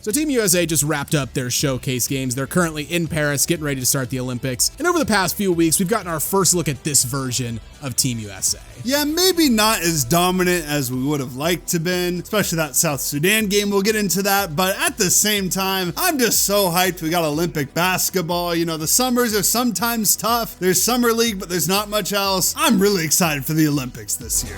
So Team USA just wrapped up their showcase games. They're currently in Paris, getting ready to start the Olympics. And over the past few weeks, we've gotten our first look at this version of Team USA. Yeah, maybe not as dominant as we would have liked to been, especially that South Sudan game. We'll get into that. But at the same time, I'm just so hyped. We got Olympic basketball. You know, the summers are sometimes tough. There's summer league, but there's not much else. I'm really excited for the Olympics this year.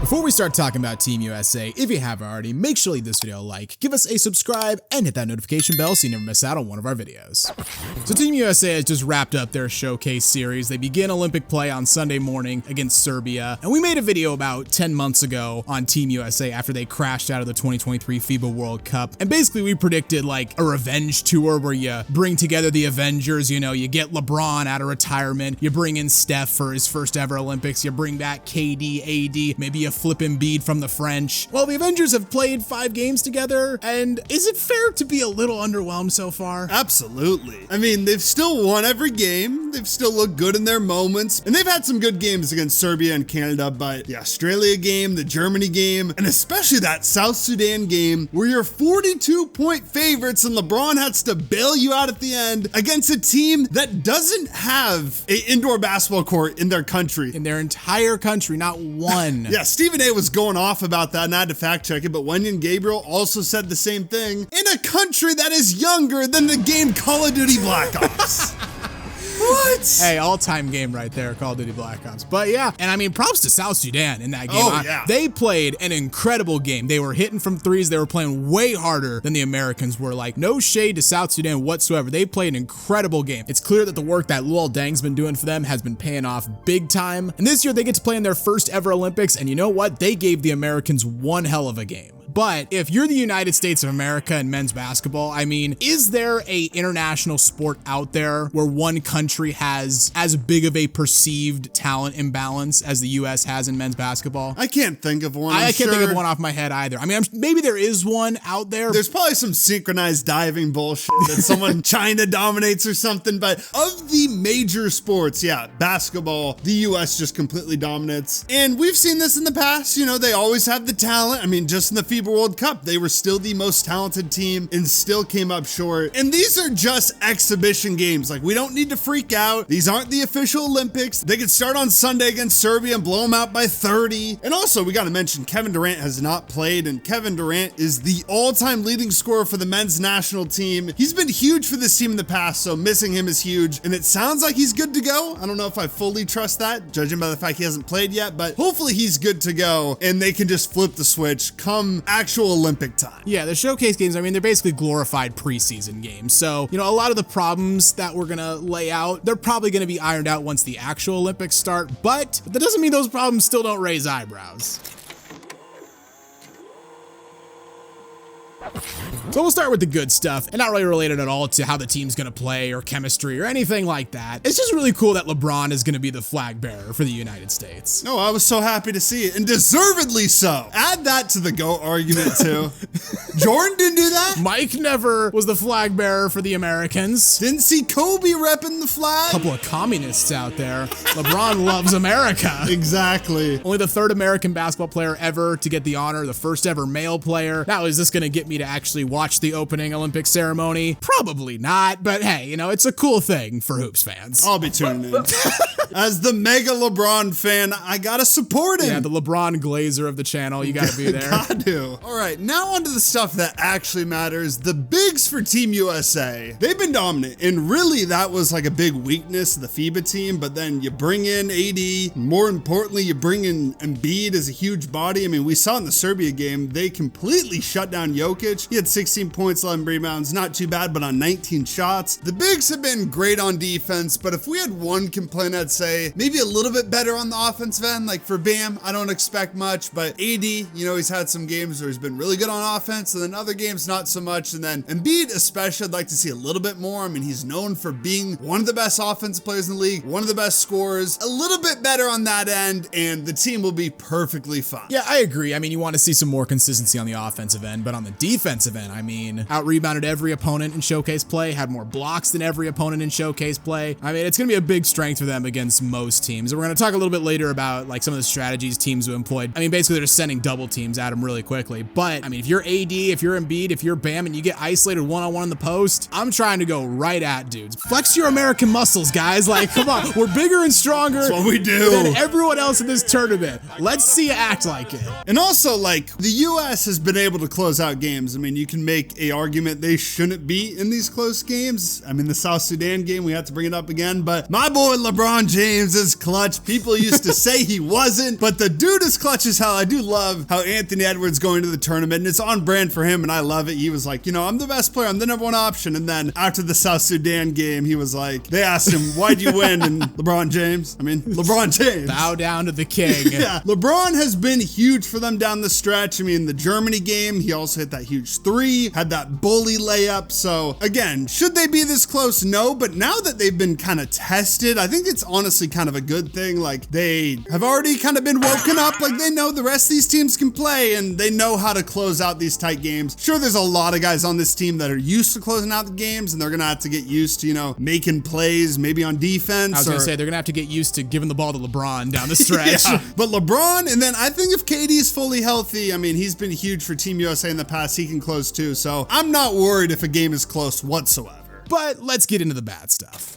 Before we start talking about Team USA, if you haven't already, make sure you leave this video a like, give us a subscribe, and hit that notification bell so you never miss out on one of our videos. So Team USA has just wrapped up their showcase series. They begin Olympic play on Sunday morning against Serbia, and we made a video about 10 months ago on Team USA after they crashed out of the 2023 FIBA World Cup, and basically we predicted like a revenge tour where you bring together the Avengers, you know, you get LeBron out of retirement, you bring in Steph for his first ever Olympics, you bring back KD, AD, maybe a flip Embiid from the French. Well, the Avengers have played 5 games together, and is it fair to be a little underwhelmed so far? Absolutely. I mean, they've still won every game. They've still looked good in their moments, and they've had some good games against Serbia and Canada, but the Australia game, the Germany game, and especially that South Sudan game where you're 42-point favorites and LeBron has to bail you out at the end against a team that doesn't have an indoor basketball court in their country. In their entire country, not one. Yeah, Stephen A was going off about that, and I had to fact check it, but Wenyan Gabriel also said the same thing. In a country that is younger than the game Call of Duty Black Ops. What? Hey, all-time game right there, Call of Duty Black Ops. But yeah, and I mean, props to South Sudan in that game. Oh, yeah. They played an incredible game. They were hitting from threes. They were playing way harder than the Americans were. Like, no shade to South Sudan whatsoever. They played an incredible game. It's clear that the work that Luol Deng's been doing for them has been paying off big time. And this year, they get to play in their first ever Olympics. And you know what? They gave the Americans one hell of a game. But if you're the United States of America in men's basketball, I mean, is there a international sport out there where one country has as big of a perceived talent imbalance as the US has in men's basketball? I can't think of one. I can't think of one off my head either. I mean, maybe there is one out there. There's probably some synchronized diving bullshit that someone China dominates or something, but of the major sports, yeah, basketball, the US just completely dominates. And we've seen this in the past, you know, they always have the talent. I mean, just in the FIBA World Cup, they were still the most talented team and still came up short. And these are just exhibition games. Like, we don't need to freak out. These aren't the official Olympics. They could start on Sunday against Serbia and blow them out by 30. And also, we got to mention Kevin Durant has not played, and Kevin Durant is the all-time leading scorer for the men's national team. He's been huge for this team in the past, so missing him is huge. And it sounds like he's good to go. I don't know if I fully trust that, judging by the fact he hasn't played yet, but hopefully he's good to go and they can just flip the switch come actual Olympic time. Yeah, the showcase games, I mean, they're basically glorified preseason games. So, you know, a lot of the problems that we're gonna lay out, they're probably gonna be ironed out once the actual Olympics start, but that doesn't mean those problems still don't raise eyebrows. So we'll start with the good stuff, and not really related at all to how the team's gonna play or chemistry or anything like that. It's just really cool that LeBron is gonna be the flag bearer for the United States. No, I was so happy to see it, and deservedly so. Add that to the GOAT argument too. Jordan didn't do that. Mike never was the flag bearer for the Americans. Didn't see Kobe repping the flag. Couple of communists out there. LeBron loves America. Exactly. Only the 3rd American basketball player ever to get the honor, the first ever male player. Now, is this gonna get me to actually watch the opening Olympic ceremony? Probably not, but hey, you know, it's a cool thing for hoops fans. I'll be tuning in. As the mega LeBron fan, I gotta support him. Yeah, the LeBron Glazer of the channel, you gotta be there. Got to. All right, now onto the stuff that actually matters, the bigs for Team USA. They've been dominant, and really that was like a big weakness of the FIBA team, but then you bring in AD, more importantly, you bring in Embiid as a huge body. I mean, we saw in the Serbia game, they completely shut down Jokic. He had 16 points, 11 rebounds, not too bad, but on 19 shots. The bigs have been great on defense, but if we had one complaint, I'd say say maybe a little bit better on the offensive end. Like for Bam, I don't expect much, but AD, you know, he's had some games where he's been really good on offense, and then other games not so much. And then Embiid especially, I'd like to see a little bit more. I mean, he's known for being one of the best offensive players in the league, one of the best scorers, a little bit better on that end, and the team will be perfectly fine. Yeah, I agree. I mean, you want to see some more consistency on the offensive end, but on the defensive end, I mean, out-rebounded every opponent in showcase play, had more blocks than every opponent in showcase play. I mean, it's going to be a big strength for them against most teams. And we're going to talk a little bit later about like some of the strategies teams have employed. I mean, basically they're just sending double teams at them really quickly. But I mean, if you're AD, if you're Embiid, if you're Bam and you get isolated one-on-one in the post, I'm trying to go right at dudes. Flex your American muscles, guys. Like, come on. We're bigger and stronger That's what we do. than everyone else in this tournament. Let's see you act like it. And also, like, the U.S. has been able to close out games. I mean, you can make a argument they shouldn't be in these close games. I mean, the South Sudan game, we have to bring it up again, but my boy LeBron James is clutch. People used to say he wasn't, but the dude is clutch as hell. I do love how Anthony Edwards going to the tournament, and it's on brand for him, and I love it. He was like, you know, I'm the best player. I'm the number one option. And then after the South Sudan game, he was like, they asked him, why'd you win? And LeBron James. Bow down to the king. Yeah, LeBron has been huge for them down the stretch. I mean, the Germany game, he also hit that huge three, had that bully layup. So again, should they be this close? No, but now that they've been kind of tested, I think it's honestly kind of a good thing. Like they have already kind of been woken up. Like they know the rest of these teams can play and they know how to close out these tight games. Sure, there's a lot of guys on this team that are used to closing out the games and they're going to have to get used to, you know, making plays, maybe on defense. I was going to say, they're going to have to get used to giving the ball to LeBron down the stretch. Yeah, but LeBron, and then I think if KD's fully healthy, I mean, he's been huge for Team USA in the past. He can close too. So I'm not worried if a game is close whatsoever. But let's get into the bad stuff.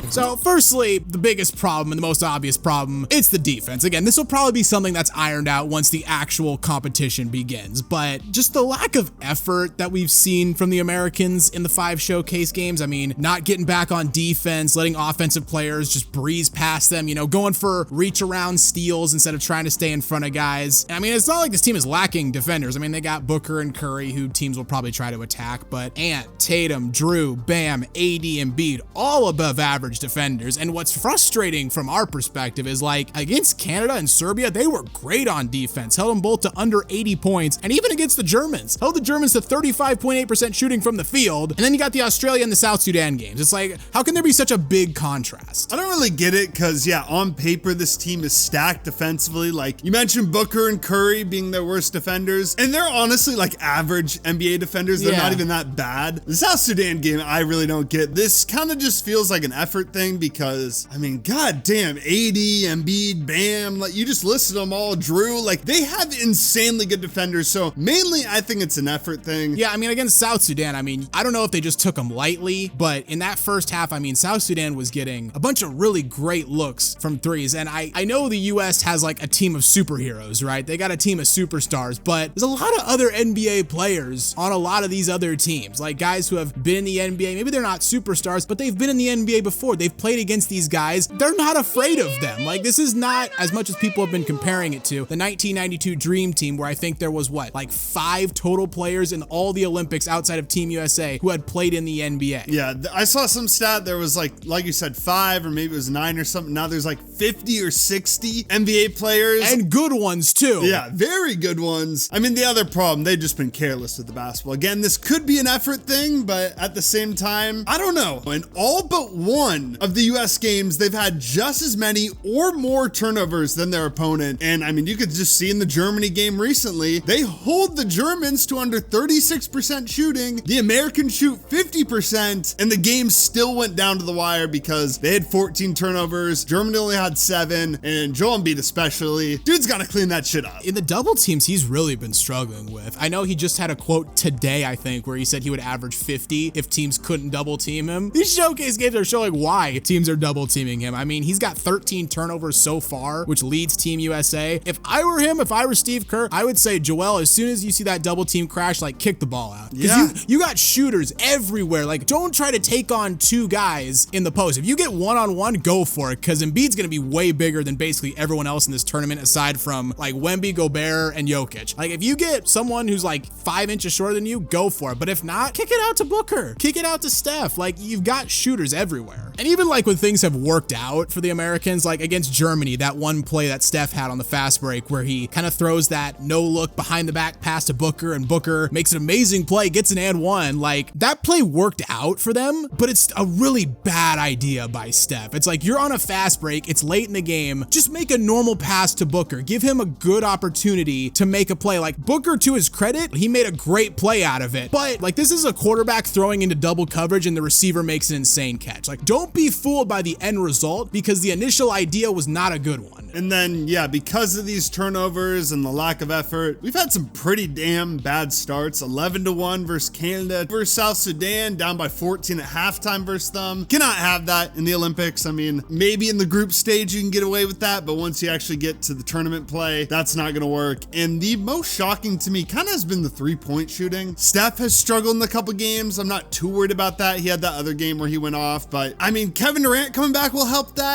So firstly, the biggest problem and the most obvious problem, it's the defense. Again, this will probably be something that's ironed out once the actual competition begins, but just the lack of effort that we've seen from the Americans in the 5 showcase games. I mean, not getting back on defense, letting offensive players just breeze past them, you know, going for reach around steals instead of trying to stay in front of guys. And I mean, it's not like this team is lacking defenders. I mean, they got Booker and Curry, who teams will probably try to attack, but Ant, Tatum, Drew, Bam, AD, Embiid, all above average defenders. And what's frustrating from our perspective is like against Canada and Serbia, they were great on defense, held them both to under 80 points, and even against the Germans, held the Germans to 35.8% shooting from the field. And then you got the Australia and the South Sudan games. It's like, how can there be such a big contrast? I don't really get it because, yeah, on paper, this team is stacked defensively. Like you mentioned Booker and Curry being their worst defenders, and they're honestly like average NBA defenders. They're not even that bad. The South Sudan game, I really don't get. This kind of just feels like an effort thing because, I mean, goddamn, AD, Embiid, Bam, like you just listed them all, Drew, like they have insanely good defenders. So mainly I think it's an effort thing. Yeah, I mean, against South Sudan, I mean, I don't know if they just took them lightly, but in that first half, I mean, South Sudan was getting a bunch of really great looks from threes. And I know the US has like a team of superheroes, right? They got a team of superstars, but there's a lot of other NBA players on a lot of these other teams, like guys who have been in the NBA. Maybe they're not superstars, but they've been in the NBA before. They've played against these guys. They're not afraid of them. Like this is not, as much as people have been comparing it to, the 1992 Dream Team, where I think there was what, like 5 total players in all the Olympics outside of Team USA who had played in the NBA. Yeah, I saw some stat. There was like you said, 5 or maybe it was 9 or something. Now there's like 50 or 60 NBA players. And good ones too. Yeah, very good ones. I mean, the other problem, they've just been careless with the basketball. Again, this could be an effort thing, but at the same time, I don't know. In all but one of the US games, they've had just as many or more turnovers than their opponent. And I mean, you could just see in the Germany game recently, they hold the Germans to under 36% shooting. The Americans shoot 50%, and the game still went down to the wire because they had 14 turnovers. Germany only had 7, and Joel Embiid especially. Dude's got to clean that shit up. In the double teams, he's really been struggling with. I know he just had a quote today, I think, where he said he would average 50 if teams couldn't double team him. These showcase games are showing why teams are double teaming him. I mean, he's got 13 turnovers so far, which leads Team USA. If I were him, if I were Steve Kerr, I would say, Joel, as soon as you see that double team crash, like, kick the ball out. Because you got shooters everywhere. Like, don't try to take on two guys in the post. If you get one-on-one, go for it, because Embiid's going to be way bigger than basically everyone else in this tournament aside from, like, Wemby, Gobert, and Jokic. Like, if you get someone who's, like, 5 inches shorter than you, go for it. But if not, kick it out to Booker. Kick it out to Steph. Like, you've got shooters everywhere. And even, like, when things have worked out for the Americans, like against Germany, that one play that Steph had on the fast break where he kind of throws that no-look behind-the-back pass to Booker, and Booker makes an amazing play, gets an and one. Like, that play worked out for them, but it's a really bad idea by Steph. It's like, you're on a fast break, it's late in the game, just make a normal pass to Booker. Give him a good opportunity to make a play. Like, Booker, to his credit, he made a great play out of it, but like, this is a quarterback throwing into double coverage and the receiver makes an insane catch. Like, don't be fooled by the end result, because the initial idea was not a good one. And then, yeah, because of these turnovers and the lack of effort, we've had some pretty damn bad starts. 11-1 versus Canada, versus South Sudan, down by 14 at halftime versus them. Cannot have that in the Olympics. I mean, maybe in the group stage you can get away with that, but once you actually get to the tournament play, that's not gonna work. And the most shocking to me kind of has been the three-point shooting. Steph has struggled in a couple games. I'm not too worried about that. He had that other game where he went off, but I mean, Kevin Durant coming back will help that.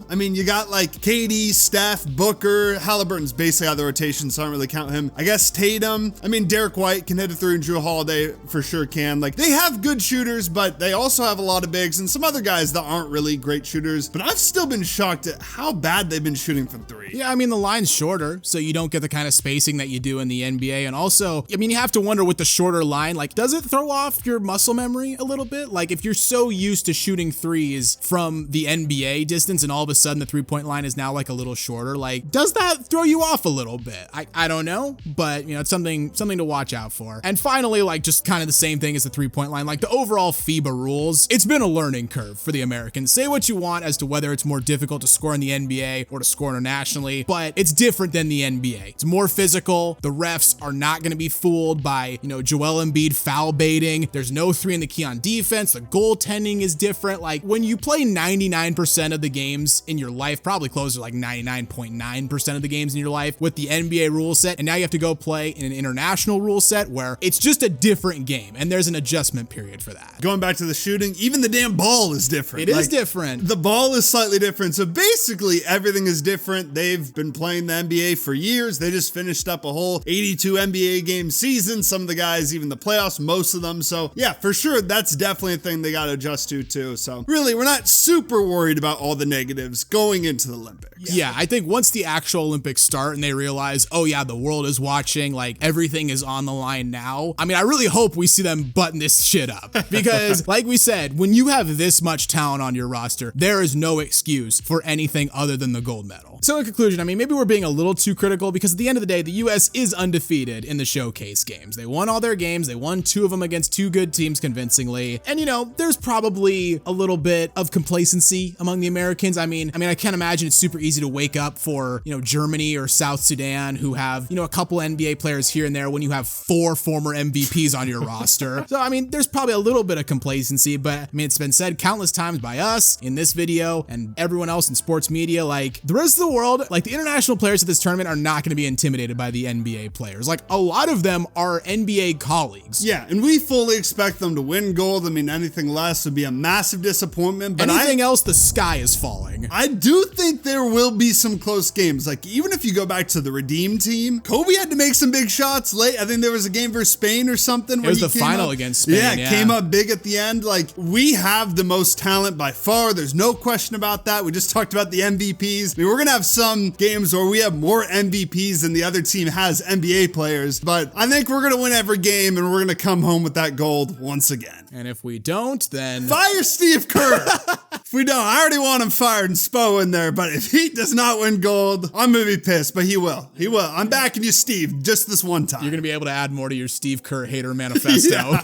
I mean, you got like KD, Steph, Booker, Halliburton's basically out of the rotation, so I don't really count him. I guess Tatum. I mean, Derek White can hit it through, and Drew Holiday for sure can. Like, they have good shooters, but they also have a lot of bigs and some other guys that aren't really great shooters. But I've still been shocked at how bad they've been shooting from three. Yeah, I mean, the line's shorter, so you don't get the kind of spacing that you do in the NBA. And also, I mean, you have to wonder with the shorter line, like, does it throw off your muscle memory a little bit? Like, if you're so used to shooting threes from the NBA distance and all of a sudden the three-point line is now like a little shorter, like, does that throw you off a little bit? I don't know, but, you know, it's something to watch out for. And finally, like, just kind of the same thing as the three-point line, like the overall FIBA rules, it's been a learning curve for the Americans. Say what you want as to whether it's more difficult to score in the NBA or to score internationally, but it's different than the NBA. It's more physical. The refs are not going to be fooled by, you know, Joel Embiid foul baiting. There's no 3 in the key on defense. The goaltending is different. Like, when you play 99% of the games in your life, probably closer to like 99.9% of the games in your life with the NBA rule set, and now you have to go play in an international rule set where it's just a different game, and there's an adjustment period for that. Going back to the shooting, even the damn ball is different. It is different. The ball is slightly different. So basically everything is different. They've been playing the NBA for years. They just finished up a whole 82 NBA game season. Some of the guys, even the playoffs, most of them. So yeah, for sure, that's definitely a thing they got to adjust to too. So really, we're not super worried about all the negatives going into the Olympics. Yeah, I think once the actual Olympics start and they realize, oh yeah, the world is watching, like, everything is on the line now. I mean, I really hope we see them button this shit up, because like we said, when you have this much talent on your roster, there is no excuse for anything other than the gold medal. So in conclusion, I mean, maybe we're being a little too critical, because at the end of the day, the US is undefeated in the showcase games. They won all their games. They won 2 of them against 2 good teams convincingly. And, you know, there's probably a little bit of complacency among the Americans. I mean, I can't imagine it's super easy to wake up for, you know, Germany or South Sudan, who have, you know, a couple NBA players here and there, when you have 4 former MVPs on your roster. So, I mean, there's probably a little bit of complacency, but I mean, it's been said countless times by us in this video and everyone else in sports media, like, the rest of the world, like, the international players at this tournament are not going to be intimidated by the NBA players. Like, a lot of them are NBA colleagues. Yeah, and we fully expect them to win gold. I mean, anything less would be a massive disappointment, but anything else, the sky is falling. I do think there will be some close games. Like, even if you go back to the Redeem team, Kobe had to make some big shots late. I think there was a game versus Spain or something. It was the final against Spain. Yeah, came up big at the end. Like, we have the most talent by far. There's no question about that. We just talked about the MVPs. I mean, we're going to have some games where we have more MVPs than the other team has NBA players, but I think we're going to win every game and we're going to come home with that gold once again. And if we don't, then fire Steve Kerr. If we don't, I already want him fired and Spo in there, but if he does not win gold, I'm going to be pissed, but he will. He will. I'm backing you, Steve, just this one time. You're going to be able to add more to your Steve Kerr hater manifesto.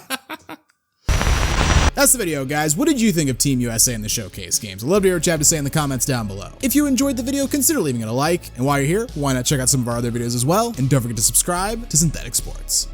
That's the video, guys. What did you think of Team USA in the showcase games? I'd love to hear what you have to say in the comments down below. If you enjoyed the video, consider leaving it a like. And while you're here, why not check out some of our other videos as well? And don't forget to subscribe to Synthetic Sports.